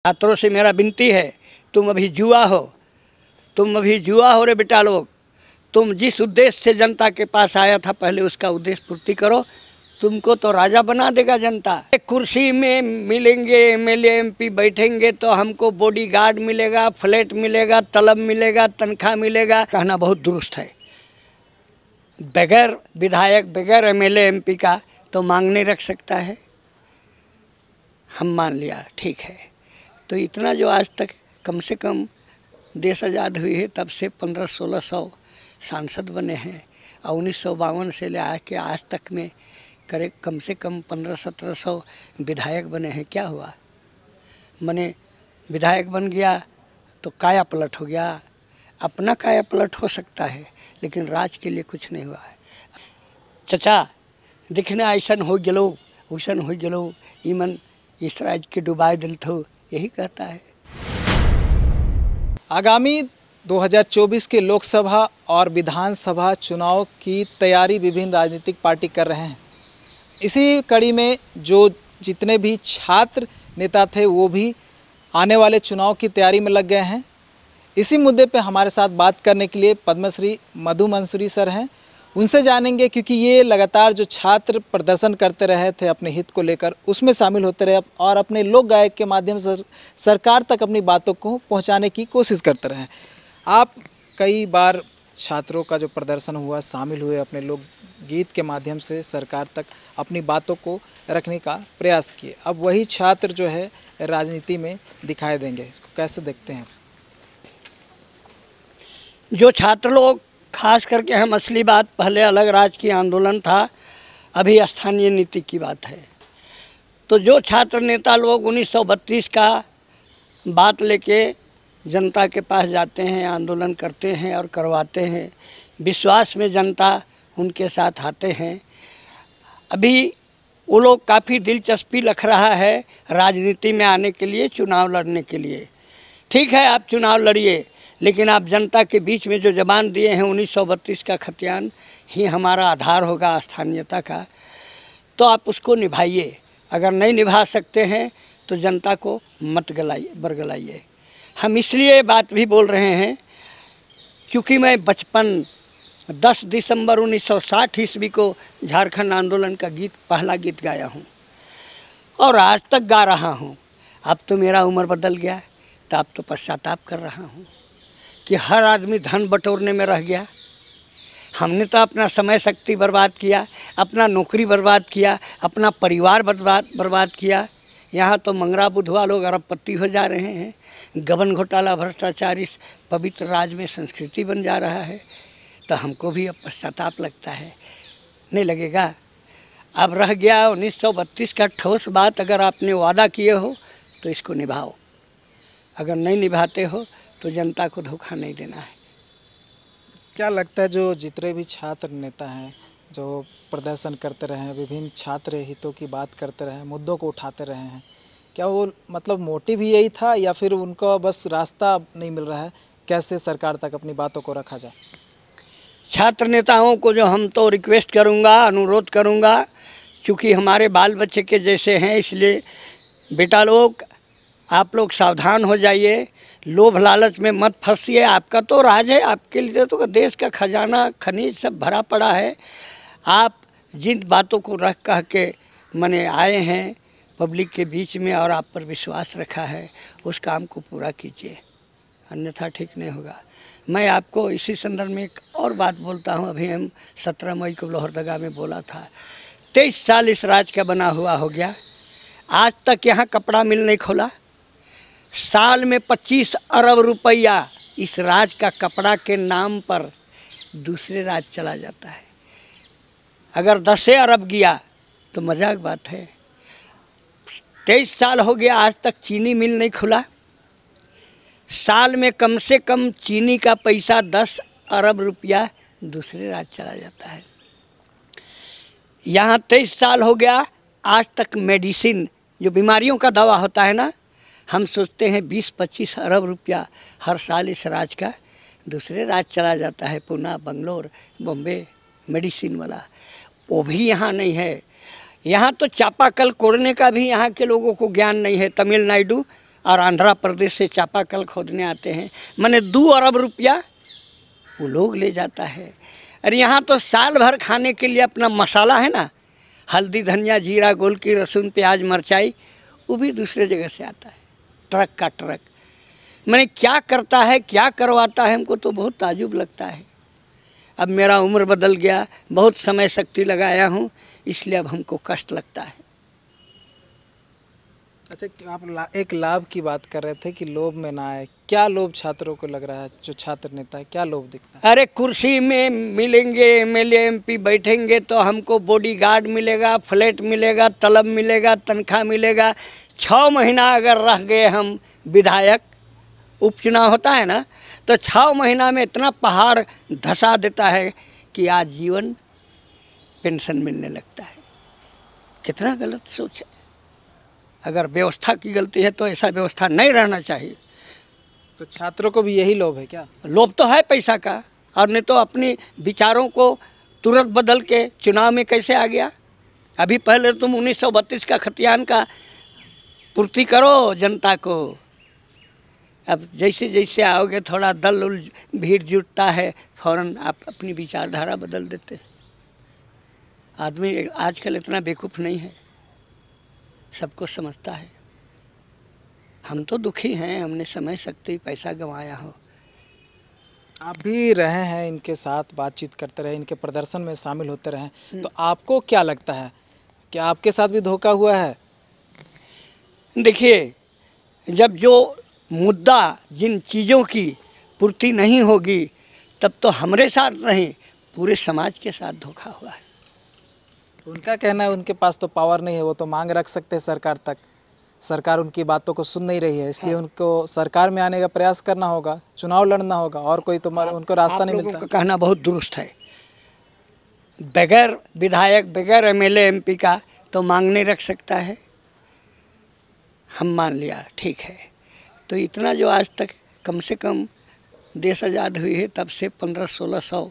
छात्रों से मेरा विनती है, तुम अभी जुआ हो रे बेटा लोग। तुम जिस उद्देश्य से जनता के पास आया था पहले उसका उद्देश्य पूर्ति करो। तुमको तो राजा बना देगा जनता। कुर्सी में मिलेंगे एमएलए एमपी बैठेंगे तो हमको बॉडीगार्ड मिलेगा, फ्लैट मिलेगा, तलब मिलेगा, तनख्वाह मिलेगा, कहना बहुत दुरुस्त है। बगैर विधायक बगैर एमएलए एमपी का तो मांग नहीं रख सकता है। हम मान लिया ठीक है। तो इतना जो आज तक कम से कम देश आज़ाद हुई है तब से 1500-1600 सांसद बने हैं और 1952 से ले आके आज तक में करे कम से कम 1500-1700 विधायक बने हैं। क्या हुआ? मने विधायक बन गया तो काया पलट हो गया। अपना काया पलट हो सकता है लेकिन राज के लिए कुछ नहीं हुआ है। चचा दिखना ऐसा हो गलो वैसन हो गलो, ईमन इस राज्य के डुबाए दिल थो, यही कहता है। आगामी 2024 के लोकसभा और विधानसभा चुनाव की तैयारी विभिन्न राजनीतिक पार्टी कर रहे हैं। इसी कड़ी में जो जितने भी छात्र नेता थे वो भी आने वाले चुनाव की तैयारी में लग गए हैं। इसी मुद्दे पे हमारे साथ बात करने के लिए पद्मश्री मधु मंसूरी सर हैं। उनसे जानेंगे क्योंकि ये लगातार जो छात्र प्रदर्शन करते रहे थे अपने हित को लेकर उसमें शामिल होते रहे और अपने लोक गायक के माध्यम से सरकार तक अपनी बातों को पहुंचाने की कोशिश करते रहे। आप कई बार छात्रों का जो प्रदर्शन हुआ शामिल हुए, अपने लोक गीत के माध्यम से सरकार तक अपनी बातों को रखने का प्रयास किए। अब वही छात्र जो है राजनीति में दिखाई देंगे, इसको कैसे देखते हैं? जो छात्र लोग खास करके हम असली बात, पहले अलग राजकीय आंदोलन था, अभी स्थानीय नीति की बात है। तो जो छात्र नेता लोग 1932 का बात लेके जनता के पास जाते हैं, आंदोलन करते हैं और करवाते हैं, विश्वास में जनता उनके साथ आते हैं। अभी वो लोग काफ़ी दिलचस्पी रख रहा है राजनीति में आने के लिए, चुनाव लड़ने के लिए। ठीक है, आप चुनाव लड़िए, लेकिन आप जनता के बीच में जो जबान दिए हैं 1932 का खतियान ही हमारा आधार होगा स्थानीयता का, तो आप उसको निभाइए। अगर नहीं निभा सकते हैं तो जनता को मत बरगलाइए। हम इसलिए बात भी बोल रहे हैं क्योंकि मैं बचपन 10 दिसंबर 1960 ईस्वी को झारखंड आंदोलन का पहला गीत गाया हूँ और आज तक गा रहा हूँ। अब तो मेरा उम्र बदल गया है तो अब तो पश्चाताप कर रहा हूँ कि हर आदमी धन बटोरने में रह गया। हमने तो अपना समय शक्ति बर्बाद किया, अपना नौकरी बर्बाद किया, अपना परिवार बर्बाद किया। यहाँ तो मंगरा बुधवा लोग अरबपति हो जा रहे हैं। गबन घोटाला भ्रष्टाचार इस पवित्र राज में संस्कृति बन जा रहा है। तो हमको भी अब पश्चाताप लगता है, नहीं लगेगा? अब रह गया 1932 का ठोस बात। अगर आपने वादा किए हो तो इसको निभाओ, अगर नहीं निभाते हो तो जनता को धोखा नहीं देना है। क्या लगता है जो जितने भी छात्र नेता हैं जो प्रदर्शन करते रहे हैं, विभिन्न छात्र हितों की बात करते रहे हैं, मुद्दों को उठाते रहे हैं, क्या वो मतलब मोटिव ही यही था या फिर उनको बस रास्ता नहीं मिल रहा है कैसे सरकार तक अपनी बातों को रखा जाए? छात्र नेताओं को जो हम तो रिक्वेस्ट करूंगा, अनुरोध करूंगा, चूँकि हमारे बाल बच्चे के जैसे हैं, इसलिए बेटा लोग आप लोग सावधान हो जाइए, लोभ लालच में मत फंसिए। आपका तो राज है, आपके लिए तो देश का खजाना खनिज सब भरा पड़ा है। आप जिन बातों को रख कह के मने आए हैं पब्लिक के बीच में और आप पर विश्वास रखा है, उस काम को पूरा कीजिए, अन्यथा ठीक नहीं होगा। मैं आपको इसी संदर्भ में एक और बात बोलता हूँ। अभी हम 17 मई को लोहरदगा में बोला था, 23 साल इस राज का बना हुआ हो गया, आज तक यहाँ कपड़ा मिल नहीं खोला। साल में 25 अरब रुपया इस राज का कपड़ा के नाम पर दूसरे राज चला जाता है। अगर 10 अरब गया तो मजाक बात है। 23 साल हो गया, आज तक चीनी मिल नहीं खुला। साल में कम से कम चीनी का पैसा 10 अरब रुपया दूसरे राज्य चला जाता है। यहाँ 23 साल हो गया, आज तक मेडिसिन जो बीमारियों का दवा होता है ना, हम सोचते हैं 20-25 अरब रुपया हर साल इस राज्य का दूसरे राज्य चला जाता है, पुणे, बंगलोर, बॉम्बे, मेडिसिन वाला, वो भी यहाँ नहीं है। यहाँ तो चापाकल कोड़ने का भी यहाँ के लोगों को ज्ञान नहीं है। तमिलनाडु और आंध्र प्रदेश से चापाकल खोदने आते हैं, माने 2 अरब रुपया वो लोग ले जाता है। अरे यहाँ तो साल भर खाने के लिए अपना मसाला है ना, हल्दी धनिया जीरा गोलकी लहसुन प्याज मिरचाई, वो भी दूसरे जगह से आता है, ट्रक का ट्रक। मैंने क्या करता है क्या करवाता है, हमको तो बहुत ताजुब लगता है। अब मेरा उम्र बदल गया, बहुत समय शक्ति लगाया हूँ, इसलिए अब हमको कष्ट लगता है। अच्छा, आप एक लाभ की बात कर रहे थे कि लोभ में ना आए, क्या लोभ छात्रों को लग रहा है? जो छात्र नेता है क्या लोभ दिखता है? अरे कुर्सी में मिलेंगे, एमएलए एमपी बैठेंगे तो हमको बॉडीगार्ड मिलेगा, फ्लैट मिलेगा, तलब मिलेगा, तनख्वाह मिलेगा। 6 महीना अगर रह गए हम विधायक, उपचुनाव होता है ना, तो 6 महीना में इतना पहाड़ धंसा देता है कि आजीवन पेंशन मिलने लगता है। कितना गलत सोच है। अगर व्यवस्था की गलती है तो ऐसा व्यवस्था नहीं रहना चाहिए। तो छात्रों को भी यही लोभ है क्या? लोभ तो है पैसा का, और नहीं तो अपनी विचारों को तुरंत बदल के चुनाव में कैसे आ गया। अभी पहले तुम 1932 का खतियान का पूर्ति करो जनता को, अब जैसे जैसे आओगे थोड़ा दल उल भीड़ जुटता है, फौरन आप अपनी विचारधारा बदल देते हैं। आदमी आजकल इतना बेवकूफ़ नहीं है, सबको समझता है। हम तो दुखी हैं, हमने समय शक्ति पैसा गंवाया हो। आप भी रहे हैं इनके साथ, बातचीत करते रहे, इनके प्रदर्शन में शामिल होते रहे, तो आपको क्या लगता है कि आपके साथ भी धोखा हुआ है? देखिए, जब जो मुद्दा जिन चीज़ों की पूर्ति नहीं होगी, तब तो हमारे साथ नहीं पूरे समाज के साथ धोखा हुआ है। उनका कहना है उनके पास तो पावर नहीं है, वो तो मांग रख सकते हैं सरकार तक, सरकार उनकी बातों को सुन नहीं रही है, इसलिए उनको सरकार में आने का प्रयास करना होगा, चुनाव लड़ना होगा, और कोई तो उनको रास्ता नहीं मिलता। का कहना बहुत दुरुस्त है। बगैर विधायक बगैर एमएलए एमपी का तो मांग नहीं रख सकता है। हम मान लिया ठीक है, तो इतना जो आज तक कम से कम देश आज़ाद हुई है तब से 1500-1600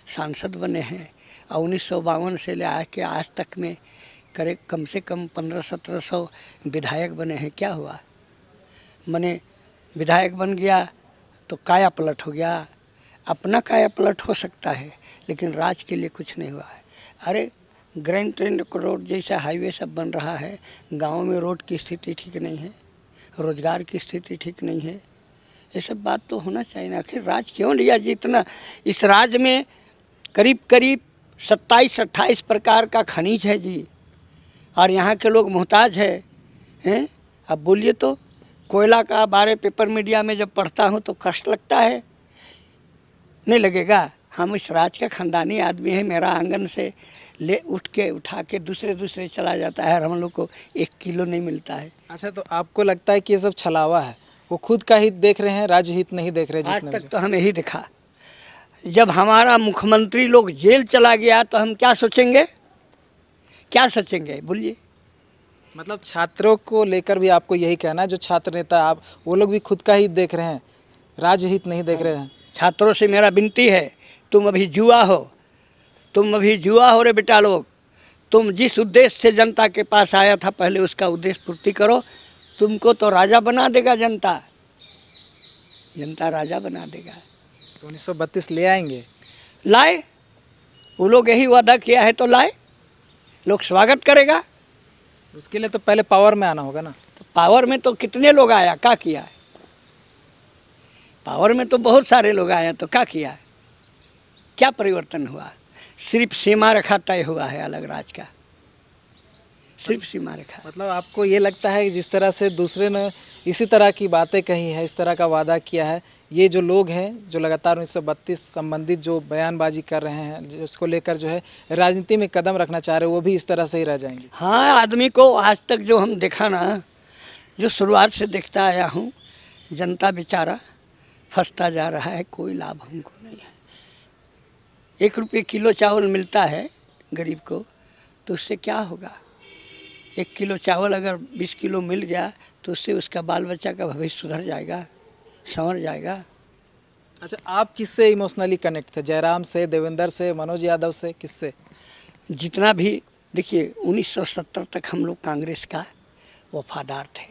सांसद बने हैं, और 1952 से ले आके आज तक में करे कम से कम 1500-1700 विधायक बने हैं। क्या हुआ? मने विधायक बन गया तो काया पलट हो गया। अपना काया पलट हो सकता है, लेकिन राज के लिए कुछ नहीं हुआ है। अरे ग्रैंड ट्रंक रोड जैसा हाईवे सब बन रहा है, गाँव में रोड की स्थिति ठीक नहीं है, रोजगार की स्थिति ठीक नहीं है। ये सब बात तो होना चाहिए ना। आखिर राज क्यों लिया? जितना इस राज्य में करीब करीब 27-28 प्रकार का खनिज है जी, और यहाँ के लोग मोहताज हैं। अब बोलिए तो कोयला का बारे पेपर मीडिया में जब पढ़ता हूँ तो कष्ट लगता है, नहीं लगेगा? हम इस राज्य का खानदानी आदमी है, मेरा आंगन से ले उठा के दूसरे चला जाता है, और हम लोग को 1 किलो नहीं मिलता है। अच्छा, तो आपको लगता है कि ये सब छलावा है? वो खुद का हित देख रहे हैं, राज्य हित नहीं देख रहे? आज तक तो हम यही देखा। जब हमारा मुख्यमंत्री लोग जेल चला गया तो हम क्या सोचेंगे, क्या सोचेंगे बोलिए? मतलब छात्रों को लेकर भी आपको यही कहना है, जो छात्र नेता आप, वो लोग भी खुद का हित देख रहे हैं, राज्य हित नहीं देख रहे हैं? छात्रों से मेरा विनती है, तुम अभी जुआ हो रे बेटा लोग। तुम जिस उद्देश्य से जनता के पास आया था, पहले उसका उद्देश्य पूर्ति करो। तुमको तो राजा बना देगा जनता राजा बना देगा। तो 1932 ले आएंगे? लाए, वो लोग यही वादा किया है तो लाए, लोग स्वागत करेगा। उसके लिए तो पहले पावर में आना होगा ना। तो पावर में तो कितने लोग आया, क्या किया है? पावर में तो बहुत सारे लोग आया, तो क्या किया है? क्या परिवर्तन हुआ? सिर्फ सीमा रेखा तय हुआ है अलग राज का, सिर्फ सीमा रेखा। मतलब आपको ये लगता है कि जिस तरह से दूसरे ने इसी तरह की बातें कही है, इस तरह का वादा किया है, ये जो लोग हैं जो लगातार 1932 संबंधित जो बयानबाजी कर रहे हैं, जिसको लेकर जो है राजनीति में कदम रखना चाह रहे हैं, वो भी इस तरह से ही रह जाएंगे? हाँ, आदमी को आज तक जो हम देखा ना, जो शुरुआत से देखता आया हूँ, जनता बेचारा फंसता जा रहा है, कोई लाभ हमको नहीं है। 1 रुपये किलो चावल मिलता है गरीब को, तो उससे क्या होगा? 1 किलो चावल अगर 20 किलो मिल गया तो उससे उसका बाल बच्चा का भविष्य सुधर जाएगा, संवर जाएगा। अच्छा, आप किससे इमोशनली कनेक्ट थे? जयराम से, देवेंद्र से, मनोज यादव से, किससे? जितना भी देखिए, 1970 तक हम लोग कांग्रेस का वफादार थे।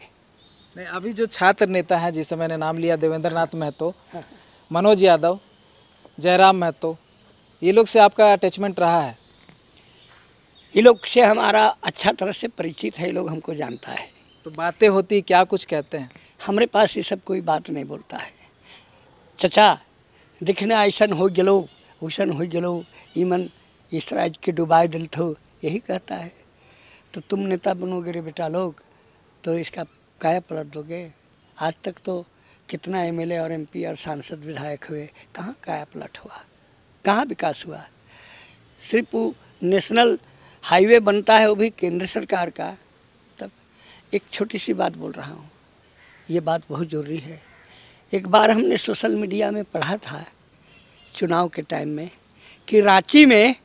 नहीं, अभी जो छात्र नेता हैं जिसे मैंने नाम लिया, देवेंद्र नाथ महतो, मनोज यादव, जयराम महतो, ये लोग से आपका अटैचमेंट रहा है? ये लोग से हमारा अच्छा तरह से परिचित है, ये लोग हमको जानता है। तो बातें होती, क्या कुछ कहते हैं? हमारे पास ये सब कोई बात नहीं बोलता है। चचा दिखने ऐसा हो गलो, वैसन हो गलो, ईमन इस राज्य के डुबाए दिल थो, यही कहता है। तो तुम नेता बनोगे रे बेटा लोग तो इसका काया पलट दोगे। आज तक तो कितना एमएलए और एमपी और सांसद विधायक हुए, कहाँ काया पलट हुआ, कहाँ विकास हुआ। सिर्फ वो नेशनल हाईवे बनता है, वो भी केंद्र सरकार का। तब एक छोटी सी बात बोल रहा हूँ, ये बात बहुत ज़रूरी है। एक बार हमने सोशल मीडिया में पढ़ा था चुनाव के टाइम में कि रांची में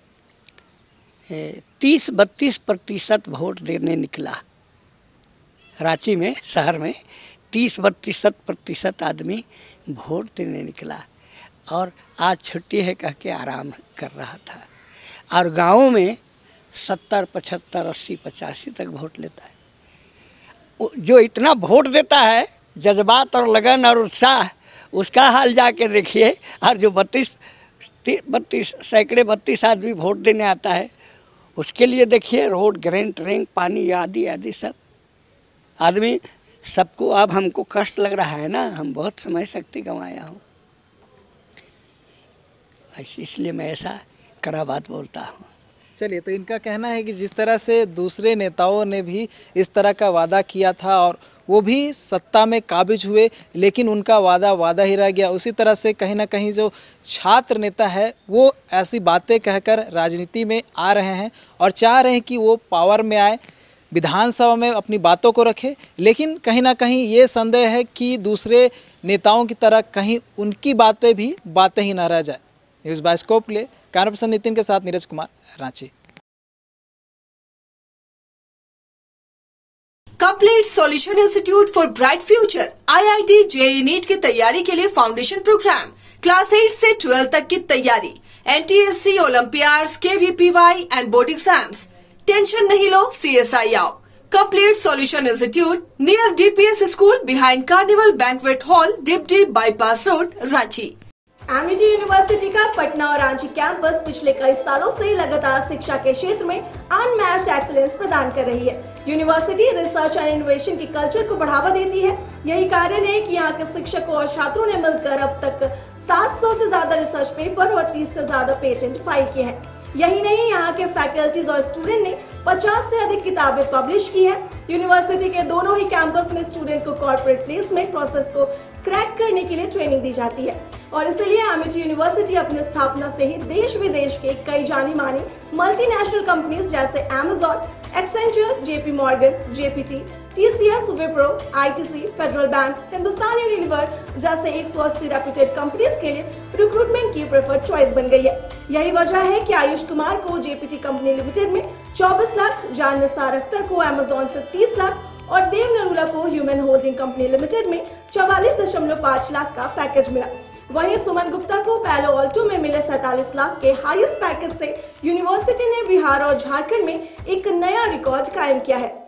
30-32% वोट देने निकला। रांची में शहर में 30-32% आदमी वोट देने निकला और आज छुट्टी है कह के आराम कर रहा था। और गाँव में 70, 75, 80, 85 तक वोट लेता है। जो इतना वोट देता है, जज्बात और लगन और उत्साह, उसका हाल जाके देखिए। और जो 32 सैकड़े 32 आदमी वोट देने आता है, उसके लिए देखिए रोड, ग्रेन, ट्रेन, पानी आदि आदि सब। आदमी सबको अब हमको कष्ट लग रहा है ना, हम बहुत समय शक्ति गंवाया हूँ, इसलिए मैं ऐसा कड़ा बात बोलता हूँ। चलिए, तो इनका कहना है कि जिस तरह से दूसरे नेताओं ने भी इस तरह का वादा किया था और वो भी सत्ता में काबिज हुए, लेकिन उनका वादा ही रह गया, उसी तरह से कहीं ना कहीं जो छात्र नेता है वो ऐसी बातें कहकर राजनीति में आ रहे हैं और चाह रहे हैं कि वो पावर में आए, विधानसभा में अपनी बातों को रखे। लेकिन कहीं ना कहीं ये संदेह है कि दूसरे नेताओं की तरह कहीं उनकी बातें भी बातें ही ना रह जाए। न्यूज़ बायोस्कोप के लिए कैमरा पर्सन नितिन के साथ Neeraj Kumar, Ranchi. Complete solution institute for bright future IIT JEE NEET की तैयारी के लिए फाउंडेशन प्रोग्राम, क्लास 8 से 12 तक की तैयारी, NTSC, olympiads, KVPY and board exams. Tension नहीं लो, CSI आओ। Complete solution institute near DPS school behind Carnival banquet hall, डिपडी bypass road, Ranchi. Amity University का पटना और रांची कैंपस पिछले कई सालों से लगातार शिक्षा के क्षेत्र में अनमैच्ड एक्सीलेंस प्रदान कर रही है। यूनिवर्सिटी रिसर्च एंड इनोवेशन की कल्चर को बढ़ावा देती है। यही कारण है कि यहाँ के शिक्षकों और छात्रों ने मिलकर अब तक 700 से ज्यादा रिसर्च पेपर और 30 से ज्यादा पेटेंट फाइल किए हैं। यही नहीं, यहाँ के फैकल्टीज और स्टूडेंट ने 50 से अधिक किताबें पब्लिश की हैं। यूनिवर्सिटी के दोनों ही कैंपस में स्टूडेंट को कॉर्पोरेट प्लेसमेंट प्रोसेस को क्रैक करने के लिए ट्रेनिंग दी जाती है और इसलिए एमिटी यूनिवर्सिटी अपनी स्थापना से ही देश विदेश के कई जानी मानी मल्टीनेशनल कंपनीज जैसे Amazon, Accenture, JP Morgan, JPT, TCS, Wipro, ITC, federal bank, Hindustan Unilever जैसे 180 रेप्यूटेड कंपनीज के लिए रिक्रूटमेंट की प्रेफर्ड चॉइस बन गई है। यही वजह है कि आयुष कुमार को JPT कंपनी लिमिटेड में 24 लाख, जान निसार अख्तर को Amazon से 30 लाख और देव नरूला को ह्यूमन होल्डिंग कंपनी लिमिटेड में 44.5 लाख का पैकेज मिला। वहीं सुमन गुप्ता को पैलो ऑल्टो में मिले 47 लाख के हाईएस्ट पैकेज से यूनिवर्सिटी ने बिहार और झारखंड में एक नया रिकॉर्ड कायम किया है।